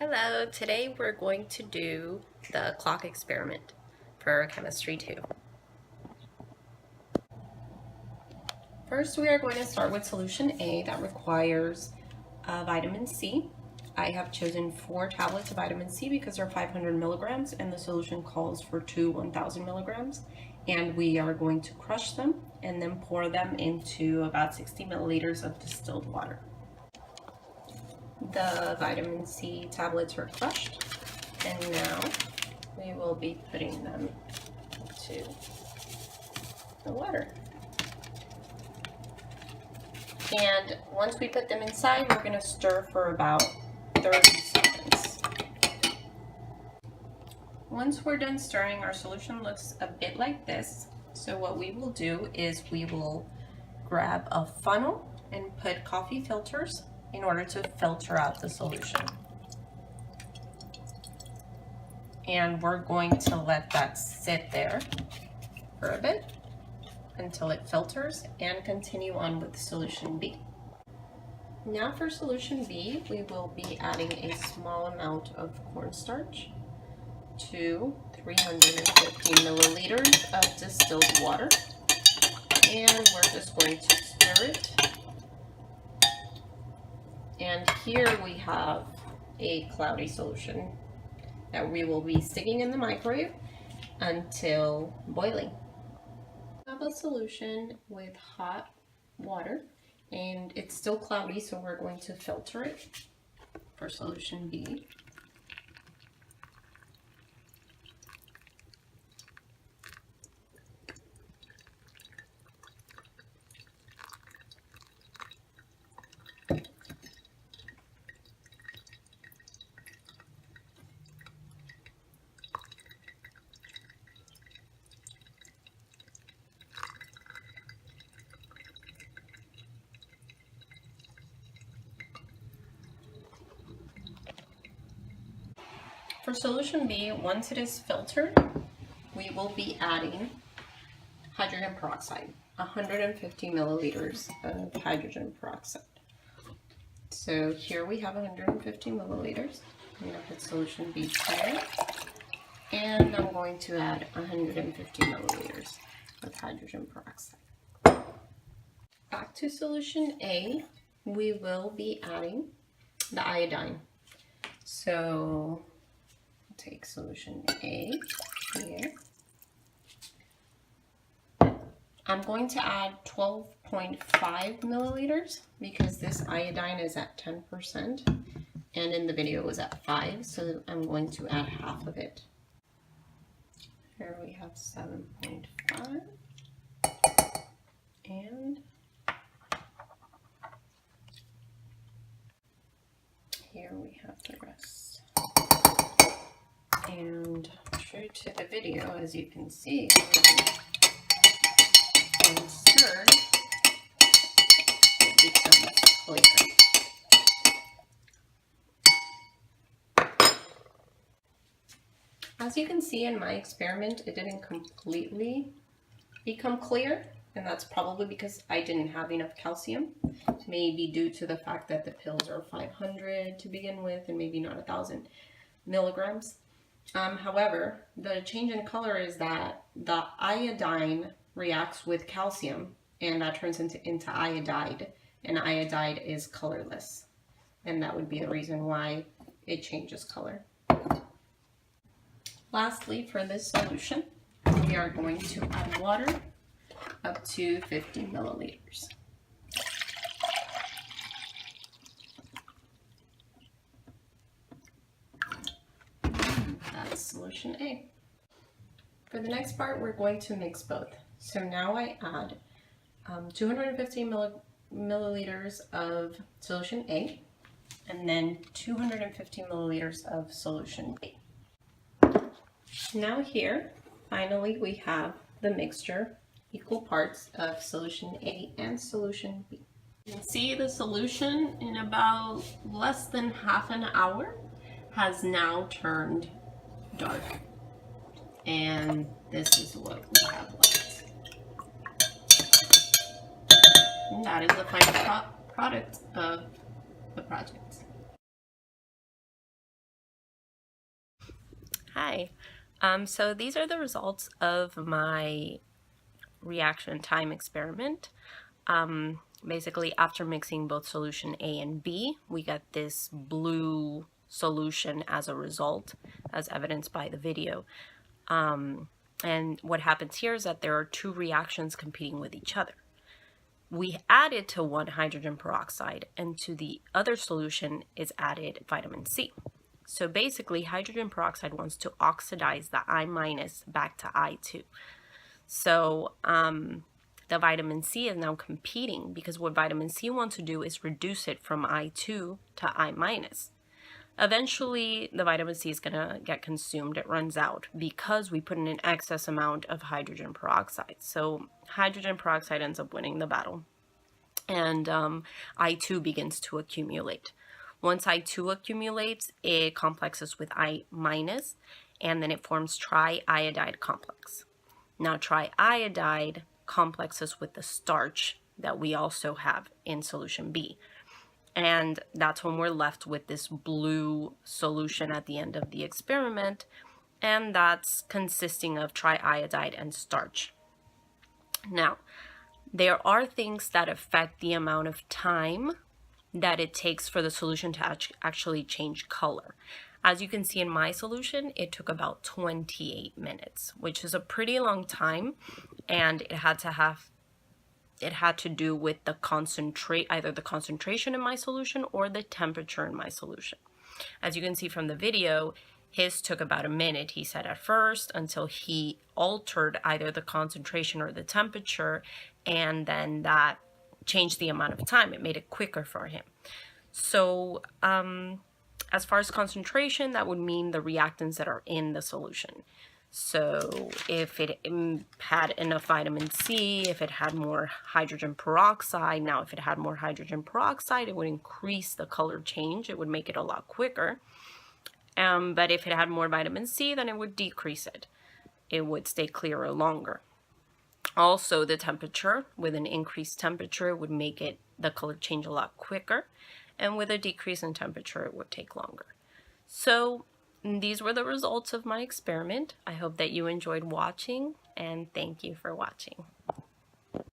Hello, today we're going to do the clock experiment for Chemistry 2. First, we are going to start with solution A that requires vitamin C. I have chosen 4 tablets of vitamin C because they're 500 milligrams and the solution calls for 1,000 milligrams. And we are going to crush them and then pour them into about 60 milliliters of distilled water. The vitamin C tablets are crushed, and now we will be putting them into the water. And once we put them inside, we're going to stir for about 30 seconds. Once we're done stirring, our solution looks a bit like this. So what we will do is we will grab a funnel and put coffee filters in order to filter out the solution. And we're going to let that sit there for a bit until it filters and continue on with solution B. Now for solution B, we will be adding a small amount of cornstarch to 350 milliliters of distilled water. And we're just going to stir it. And here we have a cloudy solution that we will be sticking in the microwave until boiling. I have a solution with hot water and it's still cloudy, so we're going to filter it for solution B. For solution B, once it is filtered, we will be adding hydrogen peroxide, 150 milliliters of hydrogen peroxide. So here we have 150 milliliters. I'm going to put solution B here, and I'm going to add 150 milliliters of hydrogen peroxide. Back to solution A, we will be adding the iodine. So take solution A here. I'm going to add 12.5 milliliters because this iodine is at 10% and in the video it was at 5, so I'm going to add half of it. Here we have 7.5 and here we have the rest. And true to the video, as you can see, when stirred, it becomes clear. As you can see in my experiment, it didn't completely become clear, and that's probably because I didn't have enough calcium, maybe due to the fact that the pills are 500 to begin with and maybe not 1,000 milligrams. However, the change in color is that the iodine reacts with calcium and that turns into iodide, and iodide is colorless, and that would be the reason why it changes color. Lastly, for this solution, we are going to add water up to 50 milliliters. That's solution A. For the next part, we're going to mix both. So now I add 250 milliliters of solution A and then 250 milliliters of solution B. Now here, finally, we have the mixture, equal parts of solution A and solution B. You can see the solution in about less than half an hour has now turned dark. And this is what we have left. And that is the final product of the project. Hi. So these are the results of my reaction time experiment. Basically, after mixing both solution A and B, we got this blue solution as a result, as evidenced by the video. And what happens here is that there are two reactions competing with each other. We added to one hydrogen peroxide, and to the other solution is added vitamin C. So basically, hydrogen peroxide wants to oxidize the I- back to I2. So the vitamin C is now competing, because what vitamin C wants to do is reduce it from I2 to I-. Eventually, the vitamin C is going to get consumed. It runs out because we put in an excess amount of hydrogen peroxide. So hydrogen peroxide ends up winning the battle, and I2 begins to accumulate. Once I2 accumulates, it complexes with I-, and then it forms triiodide complex. Now, triiodide complexes with the starch that we also have in solution B. And that's when we're left with this blue solution at the end of the experiment, and that's consisting of triiodide and starch. Now, there are things that affect the amount of time that it takes for the solution to actually change color. As you can see in my solution, it took about 28 minutes, which is a pretty long time, and it had to do with the either the concentration in my solution or the temperature in my solution. As you can see from the video, his took about a minute, he said, at first, until he altered either the concentration or the temperature, and then that changed the amount of time. It made it quicker for him. So as far as concentration, that would mean the reactants that are in the solution. So if it had enough vitamin C, if it had more hydrogen peroxide, now if it had more hydrogen peroxide, it would increase the color change. It would make it a lot quicker. But if it had more vitamin C, then it would decrease it. It would stay clearer longer. Also, the temperature, with an increased temperature, would make the color change a lot quicker. And with a decrease in temperature, it would take longer. So these were the results of my experiment. I hope that you enjoyed watching, and thank you for watching.